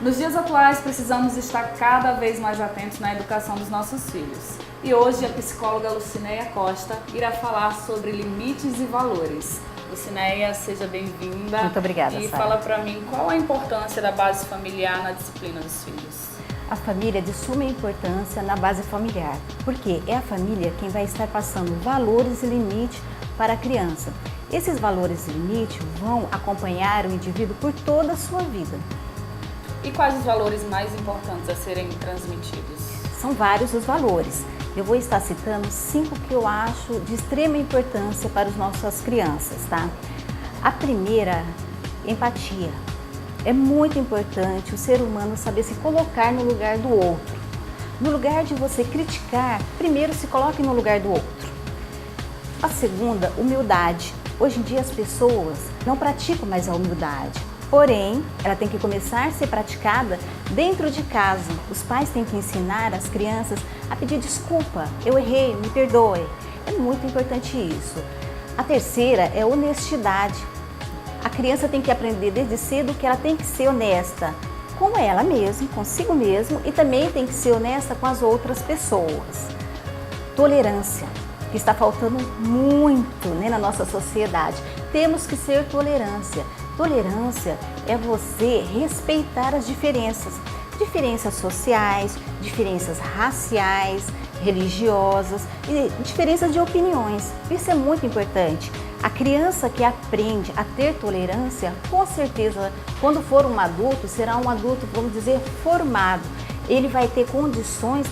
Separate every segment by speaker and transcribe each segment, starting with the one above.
Speaker 1: Nos dias atuais, precisamos estar cada vez mais atentos na educação dos nossos filhos. E hoje a psicóloga Lucinéia Costa irá falar sobre limites e valores. Lucinéia, seja bem-vinda.
Speaker 2: Muito obrigada,
Speaker 1: E
Speaker 2: Sara.
Speaker 1: fala para mim qual a importância da base familiar na disciplina dos filhos.
Speaker 2: A família é de suma importância na base familiar, porque é a família quem vai estar passando valores e limites para a criança. Esses valores e limites vão acompanhar o indivíduo por toda a sua vida.
Speaker 1: E quais os valores mais importantes a serem transmitidos?
Speaker 2: São vários os valores. Eu vou estar citando 5 que eu acho de extrema importância para as nossas crianças, tá? A primeira, empatia. É muito importante o ser humano saber se colocar no lugar do outro. No lugar de você criticar, primeiro se coloque no lugar do outro. A segunda, humildade. Hoje em dia as pessoas não praticam mais a humildade. Porém, ela tem que começar a ser praticada dentro de casa. Os pais têm que ensinar as crianças a pedir desculpa. Eu errei, me perdoe. É muito importante isso. A terceira é honestidade. A criança tem que aprender desde cedo que ela tem que ser honesta com ela mesma, consigo mesmo, e também tem que ser honesta com as outras pessoas. Tolerância, que está faltando muito, na nossa sociedade. Temos que ser tolerância. Tolerância é você respeitar as diferenças sociais, diferenças raciais, religiosas e diferenças de opiniões. Isso é muito importante. A criança que aprende a ter tolerância, com certeza, quando for um adulto, será um adulto, vamos dizer, formado. Ele vai ter condições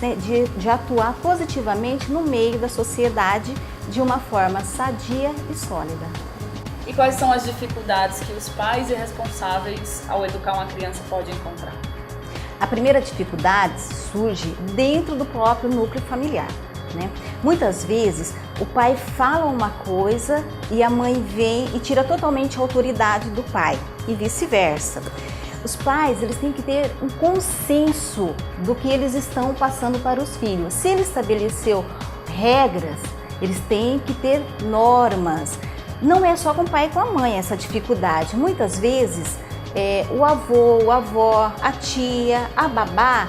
Speaker 2: de atuar positivamente no meio da sociedade de uma forma sadia e sólida.
Speaker 1: E quais são as dificuldades que os pais e responsáveis ao educar uma criança podem encontrar?
Speaker 2: A primeira dificuldade surge dentro do próprio núcleo familiar. Muitas vezes o pai fala uma coisa e a mãe vem e tira totalmente a autoridade do pai e vice-versa. Os pais eles têm que ter um consenso do que eles estão passando para os filhos. Se ele estabeleceu regras, eles têm que ter normas. Não é só com o pai e com a mãe essa dificuldade. Muitas vezes o avô, a avó, a tia, a babá,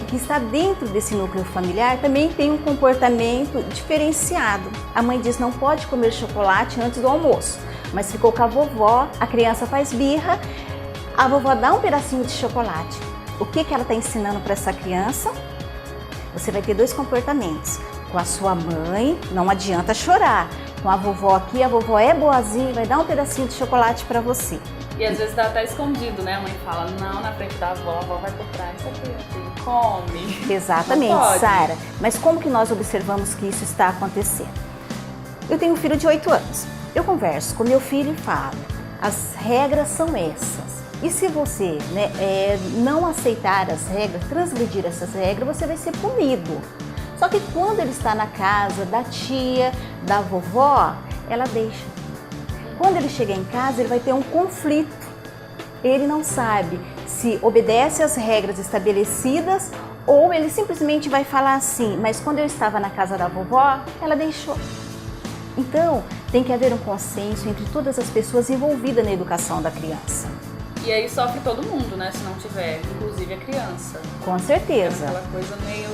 Speaker 2: que está dentro desse núcleo familiar também tem um comportamento diferenciado. A mãe diz não pode comer chocolate antes do almoço, mas ficou com a vovó, a criança faz birra, a vovó dá um pedacinho de chocolate. O que ela está ensinando para essa criança? Você vai ter 2 comportamentos. Com a sua mãe, não adianta chorar. Com a vovó aqui, a vovó é boazinha e vai dar um pedacinho de chocolate para você.
Speaker 1: E às vezes dá até escondido, A mãe fala, não, na frente da avó, a avó vai por trás, isso aqui, come.
Speaker 2: Exatamente, Sara. Mas como que nós observamos que isso está acontecendo? Eu tenho um filho de 8 anos. Eu converso com meu filho e falo, as regras são essas. E se você não aceitar as regras, transgredir essas regras, você vai ser punido. Só que quando ele está na casa da tia, da vovó, ela deixa. Quando ele chega em casa, ele vai ter um conflito. Ele não sabe se obedece às regras estabelecidas ou ele simplesmente vai falar assim, mas quando eu estava na casa da vovó, ela deixou. Então, tem que haver um consenso entre todas as pessoas envolvidas na educação da criança.
Speaker 1: E aí sofre todo mundo, se não tiver, inclusive a criança.
Speaker 2: Com certeza.
Speaker 1: É aquela coisa meio,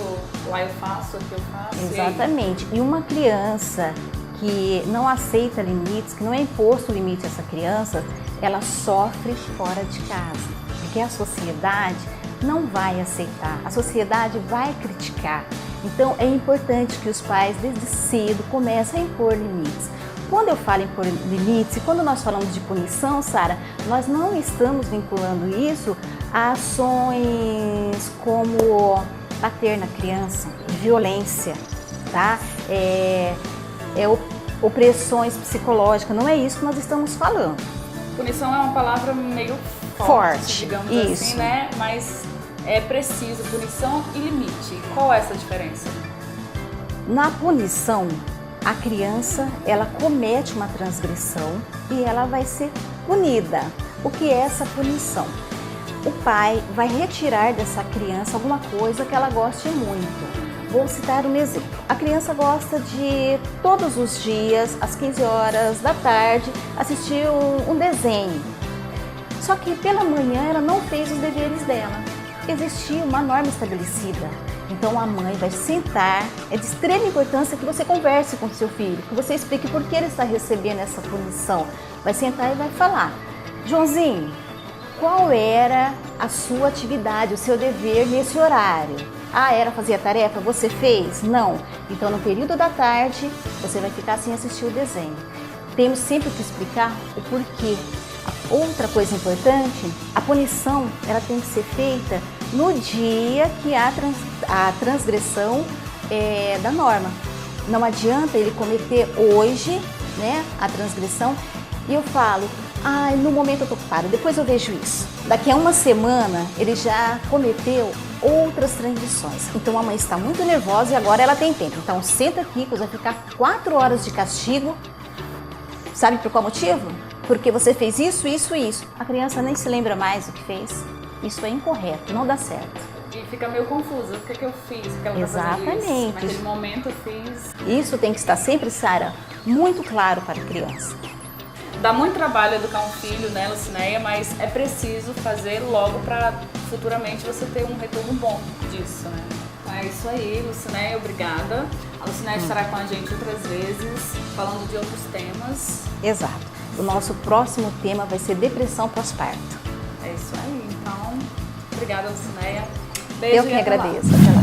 Speaker 1: lá eu faço, aqui eu faço.
Speaker 2: Exatamente. E uma criança que não aceita limites, que não é imposto limite a essa criança, ela sofre fora de casa. Porque a sociedade não vai aceitar, a sociedade vai criticar. Então é importante que os pais desde cedo comecem a impor limites. Quando eu falo em pôr limites, e quando nós falamos de punição, Sara, nós não estamos vinculando isso a ações como bater na criança, violência, tá? Opressões psicológicas, não é isso que nós estamos falando.
Speaker 1: Punição é uma palavra meio forte, digamos
Speaker 2: isso.
Speaker 1: assim, Mas é preciso punição e limite. Qual é essa diferença?
Speaker 2: Na punição, a criança, ela comete uma transgressão e ela vai ser punida. O que é essa punição? O pai vai retirar dessa criança alguma coisa que ela goste muito. Vou citar um exemplo. A criança gosta de, todos os dias, às 15 horas da tarde, assistir um desenho. Só que pela manhã ela não fez os deveres dela. existir uma norma estabelecida. Então a mãe vai sentar, é de extrema importância que você converse com o seu filho, que você explique por que ele está recebendo essa punição. Vai sentar e vai falar: Joãozinho, qual era a sua atividade, o seu dever nesse horário? Ah, era fazer a tarefa? Você fez? Não. Então no período da tarde você vai ficar sem assistir o desenho. Temos sempre que explicar o porquê. Outra coisa importante, a punição ela tem que ser feita no dia que há a transgressão da norma. Não adianta ele cometer hoje, né, a transgressão, e eu falo: no momento eu estou ocupada, depois eu vejo isso. Daqui a uma semana ele já cometeu outras transgressões. Então a mãe está muito nervosa e agora ela tem tempo. Então senta aqui que você vai ficar 4 horas de castigo. Sabe por qual motivo? Porque você fez isso, isso e isso. A criança nem se lembra mais do que fez. Isso é incorreto, não dá certo.
Speaker 1: E fica meio confusa. O que eu fiz? Porque ela
Speaker 2: Exatamente.
Speaker 1: Tá fazendo isso. Naquele momento eu fiz.
Speaker 2: Isso tem que estar sempre, Sara, muito claro para a criança.
Speaker 1: Dá muito trabalho educar um filho, né, Lucinéia? Mas é preciso fazer logo para futuramente você ter um retorno bom disso, né? Então é isso aí, Lucinéia, obrigada. A Lucinéia estará com a gente outras vezes, falando de outros temas.
Speaker 2: Exato. O nosso próximo tema vai ser depressão pós-parto.
Speaker 1: É isso aí. Então, obrigada, Lucinéia. Beijo.
Speaker 2: Eu que agradeço. Até lá.